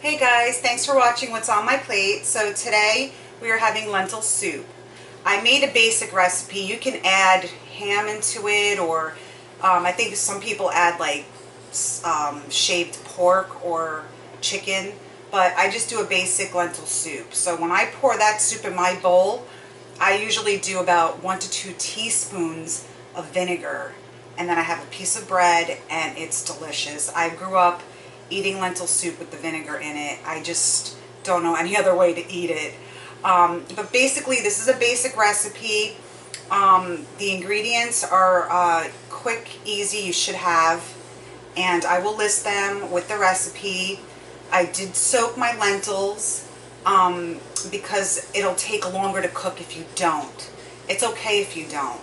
Hey guys, thanks for watching What's on My Plate. So today we are having lentil soup. I made a basic recipe. You can add ham into it, or I think some people add like shaved pork or chicken, but I just do a basic lentil soup. So when I pour that soup in my bowl, I usually do about 1 to 2 teaspoons of vinegar, and then I have a piece of bread, and it's delicious. I grew up eating lentil soup with the vinegar in it. I just don't know any other way to eat it. But basically, this is a basic recipe. The ingredients are quick, easy, you should have, and I will list them with the recipe. I did soak my lentils because it'll take longer to cook if you don't. It's okay if you don't,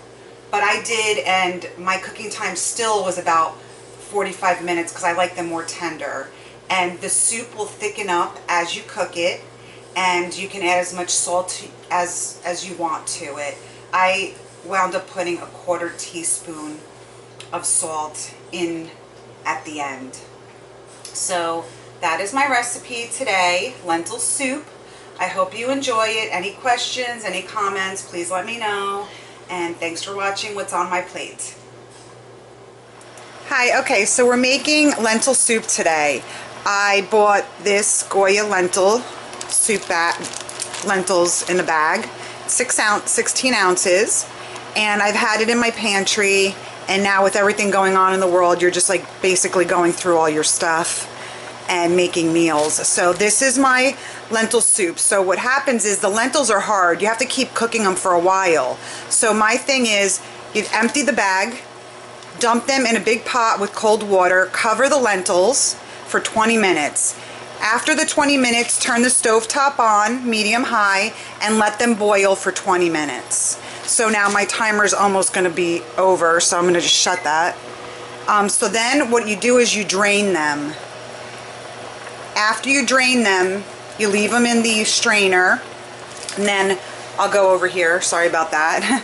but I did, and my cooking time still was about 45 minutes because I like them more tender. And the soup will thicken up as you cook it, and you can add as much salt as you want to it. I wound up putting a 1/4 teaspoon of salt in at the end. So that is my recipe today, lentil soup. I hope you enjoy it. Any questions, any comments, please let me know. And thanks for watching What's on My Plate. Hi, okay, so we're making lentil soup today. I bought this Goya lentil soup lentils in a bag, 16 ounces, and I've had it in my pantry, and now with everything going on in the world, you're just like basically going through all your stuff and making meals. So this is my lentil soup. So what happens is the lentils are hard. You have to keep cooking them for a while. So my thing is, you empty the bag, dump them in a big pot with cold water, cover the lentils for 20 minutes. After the 20 minutes, turn the stovetop on, medium-high, and let them boil for 20 minutes. So now my timer is almost going to be over, so I'm going to just shut that. So then what you do is you drain them. After you drain them, you leave them in the strainer, and then I'll go over here. Sorry about that.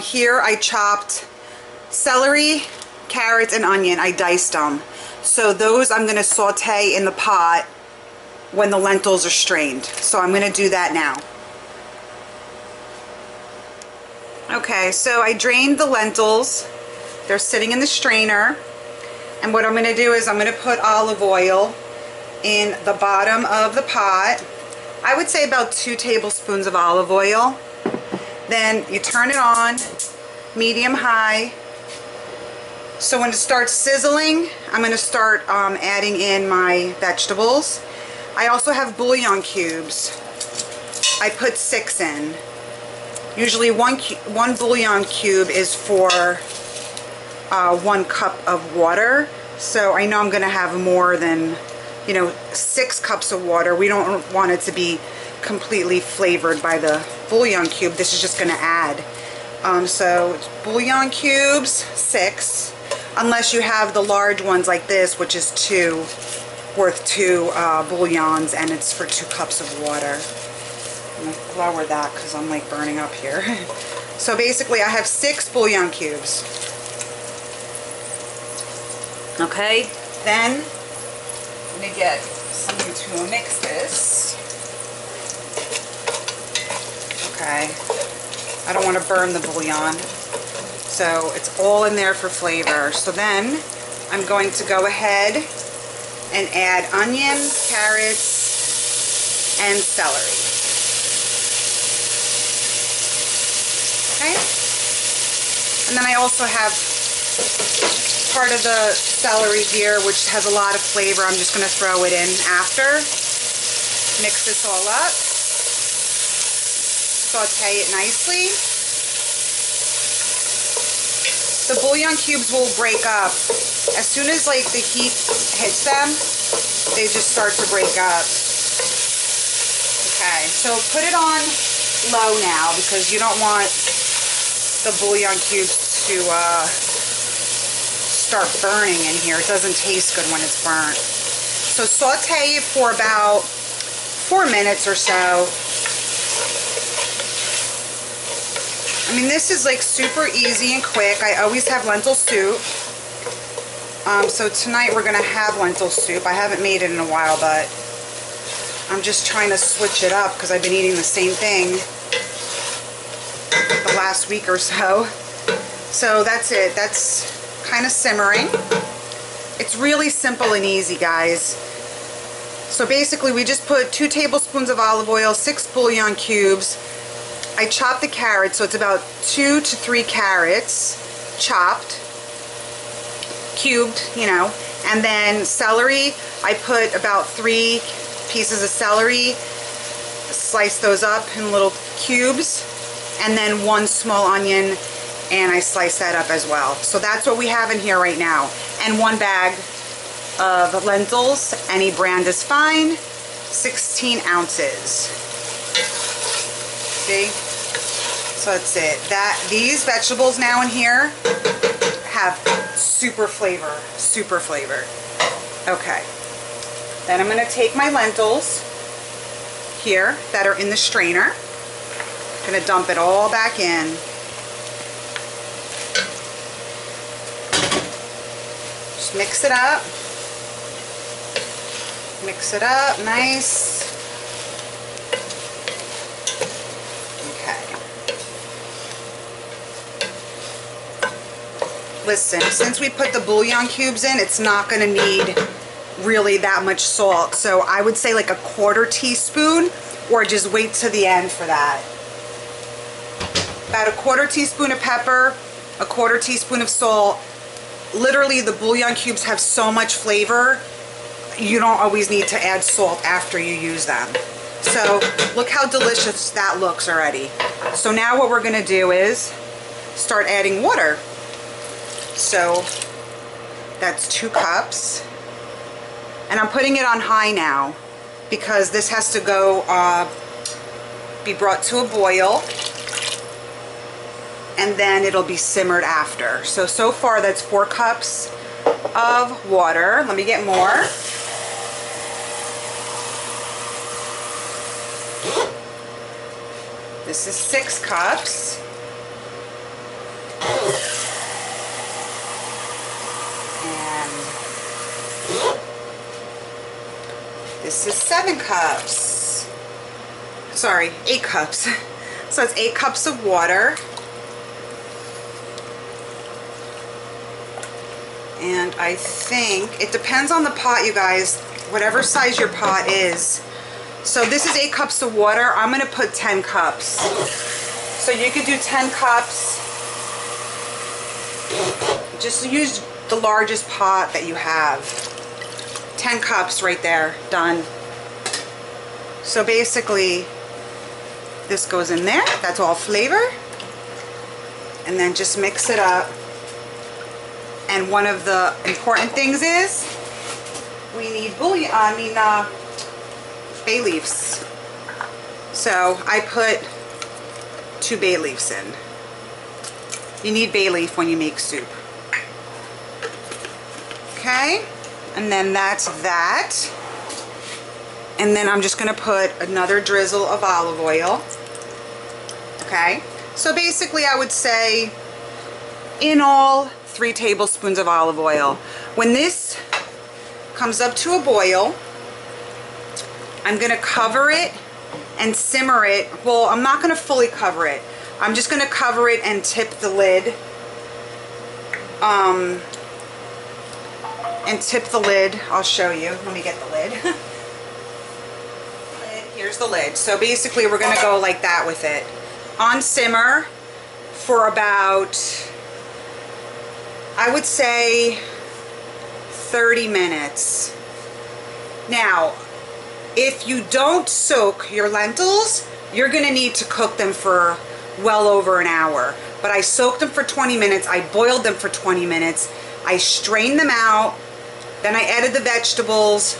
Here I chopped celery, carrots, and onion. I diced them. So those I'm going to saute in the pot when the lentils are strained. So I'm going to do that now. Okay, so I drained the lentils. They're sitting in the strainer. And what I'm going to do is I'm going to put olive oil in the bottom of the pot. I would say about 2 tablespoons of olive oil. Then you turn it on, medium-high. So when it starts sizzling, I'm going to start adding in my vegetables. I also have bouillon cubes. I put 6 in. Usually one bouillon cube is for 1 cup of water. So I know I'm going to have more than, 6 cups of water. We don't want it to be completely flavored by the bouillon cube. This is just going to add. So bouillon cubes, 6. Unless you have the large ones like this, which is 2, worth 2 bouillons, and it's for 2 cups of water. I'm going to lower that because I'm like burning up here. So basically I have 6 bouillon cubes. Okay, then I'm going to get something to mix this. Okay, I don't want to burn the bouillon. So it's all in there for flavor. So then I'm going to go ahead and add onions, carrots, and celery. Okay? And then I also have part of the celery here, which has a lot of flavor. I'm just going to throw it in after. Mix this all up. Saute it nicely. The bouillon cubes will break up. As soon as like the heat hits them, they just start to break up. Okay, so put it on low now because you don't want the bouillon cubes to start burning in here. It doesn't taste good when it's burnt. So saute it for about 4 minutes or so. I mean, this is like super easy and quick. I always have lentil soup. So tonight we're going to have lentil soup. I haven't made it in a while, but I'm just trying to switch it up because I've been eating the same thing the last week or so. So that's it. That's kind of simmering. It's really simple and easy, guys. So basically we just put 2 tablespoons of olive oil, 6 bouillon cubes. I chopped the carrots, so it's about 2 to 3 carrots chopped, cubed, you know. And then celery, I put about 3 pieces of celery, slice those up in little cubes, and then 1 small onion, and I slice that up as well. So that's what we have in here right now. And 1 bag of lentils, any brand is fine, 16 ounces. See? So that's it. These vegetables now in here have super flavor, super flavor. Okay. Then I'm going to take my lentils here that are in the strainer. I'm going to dump it all back in. Just mix it up. Mix it up nice. Okay. Listen, since we put the bouillon cubes in, it's not going to need really that much salt. So I would say like a 1/4 teaspoon, or just wait to the end for that. About a 1/4 teaspoon of pepper, a 1/4 teaspoon of salt. Literally the bouillon cubes have so much flavor, you don't always need to add salt after you use them. So look how delicious that looks already. So now what we're going to do is start adding water. So that's 2 cups. And I'm putting it on high now because this has to go be brought to a boil, and then it'll be simmered after. So far that's 4 cups of water. Let me get more. This is 6 cups. This is 7 cups. Sorry, 8 cups. So it's 8 cups of water. And I think, it depends on the pot, you guys, whatever size your pot is. So this is 8 cups of water. I'm going to put 10 cups. So you could do 10 cups. Just use the largest pot that you have. 10 cups right there, done. So basically this goes in there, that's all flavor, and then just mix it up. And one of the important things is we need bouillon, bay leaves. So I put 2 bay leaves in. You need bay leaf when you make soup. Okay. And then that's that. And then I'm just going to put another drizzle of olive oil. Okay. So basically I would say in all 3 tablespoons of olive oil. When this comes up to a boil, I'm going to cover it and simmer it. Well, I'm not going to fully cover it. I'm just going to cover it and tip the lid. And tip the lid. I'll show you. Let me get the lid. Here's the lid. So basically we're going to go like that with it. On simmer for about, I would say, 30 minutes. Now, if you don't soak your lentils, you're going to need to cook them for well over an hour. But I soaked them for 20 minutes. I boiled them for 20 minutes. I strained them out. Then I added the vegetables.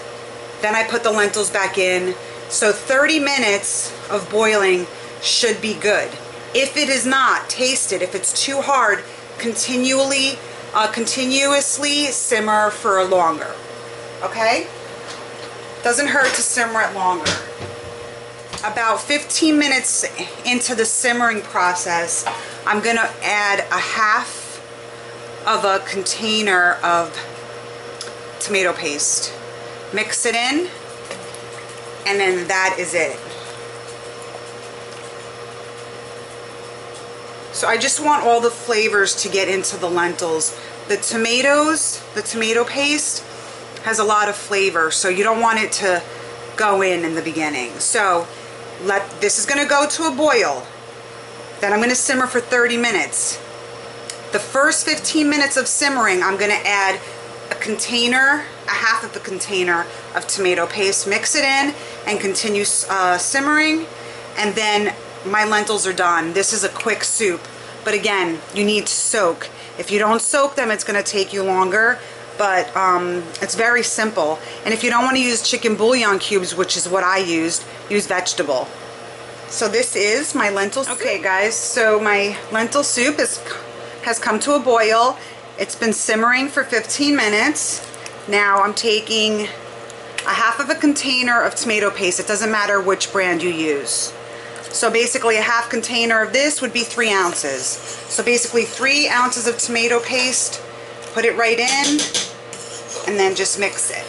Then I put the lentils back in. So 30 minutes of boiling should be good. If it is not, taste it. If it's too hard, continuously simmer for longer. Okay? Doesn't hurt to simmer it longer. About 15 minutes into the simmering process, I'm going to add a half of a container of tomato paste. Mix it in. And then that is it. So I just want all the flavors to get into the lentils. The tomatoes, the tomato paste has a lot of flavor, so you don't want it to go in the beginning. So this is gonna go to a boil. Then I'm gonna simmer for 30 minutes. The first 15 minutes of simmering, I'm gonna add a container, a half of a container of tomato paste, mix it in, and continue simmering. And then my lentils are done. This is a quick soup, but again, you need to soak. If you don't soak them, it's gonna take you longer, but it's very simple. And if you don't want to use chicken bouillon cubes, which is what I used, use vegetable. So this is my lentil soup. Okay guys, so my lentil soup has come to a boil. It's been simmering for 15 minutes. Now I'm taking a half of a container of tomato paste. It doesn't matter which brand you use. So basically a half container of this would be 3 ounces. So basically 3 ounces of tomato paste, put it right in, and then just mix it.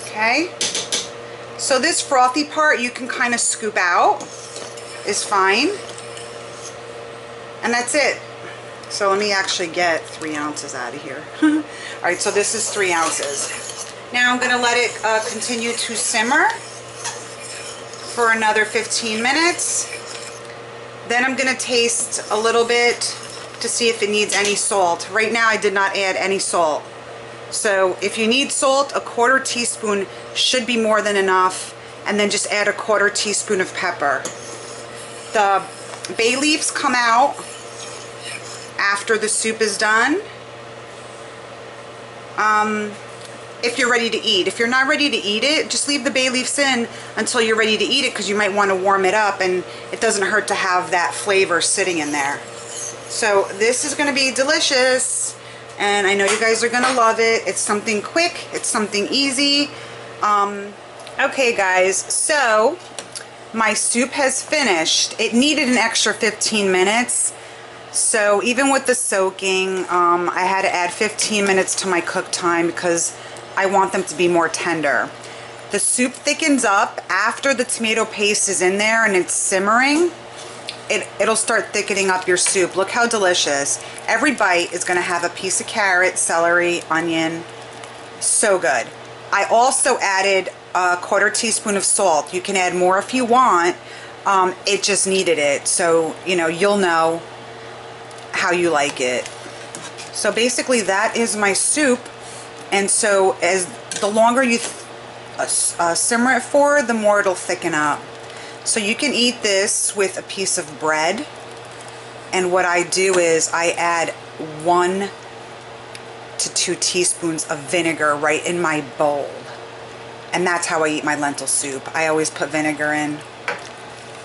Okay, so this frothy part you can kind of scoop out, is fine. And that's it. So let me actually get 3 ounces out of here. All right, so this is 3 ounces. Now I'm going to let it continue to simmer for another 15 minutes. Then I'm going to taste a little bit to see if it needs any salt. Right now I did not add any salt. So if you need salt, a 1/4 teaspoon should be more than enough. And then just add a 1/4 teaspoon of pepper. The bay leaves come out after the soup is done. If you're ready to eat. If you're not ready to eat it, just leave the bay leaves in until you're ready to eat it, because you might want to warm it up, and it doesn't hurt to have that flavor sitting in there. So this is going to be delicious, and I know you guys are going to love it. It's something quick, it's something easy. Okay guys, so my soup has finished. It needed an extra 15 minutes. So even with the soaking, I had to add 15 minutes to my cook time because I want them to be more tender. The soup thickens up after the tomato paste is in there and it's simmering. It'll start thickening up your soup. Look how delicious. Every bite is going to have a piece of carrot, celery, onion. So good. I also added a 1/4 teaspoon of salt. You can add more if you want. It just needed it. So, you know, you'll know how you like it. So basically that is my soup. And so as the longer you simmer it for, the more it'll thicken up. So you can eat this with a piece of bread. And what I do is I add 1 to 2 teaspoons of vinegar right in my bowl. And that's how I eat my lentil soup. I always put vinegar in.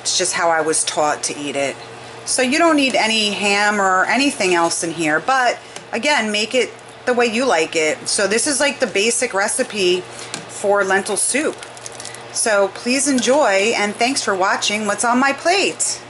It's just how I was taught to eat it. So you don't need any ham or anything else in here. But again, make it the way you like it. So this is like the basic recipe for lentil soup. So please enjoy, and thanks for watching What's on My Plate.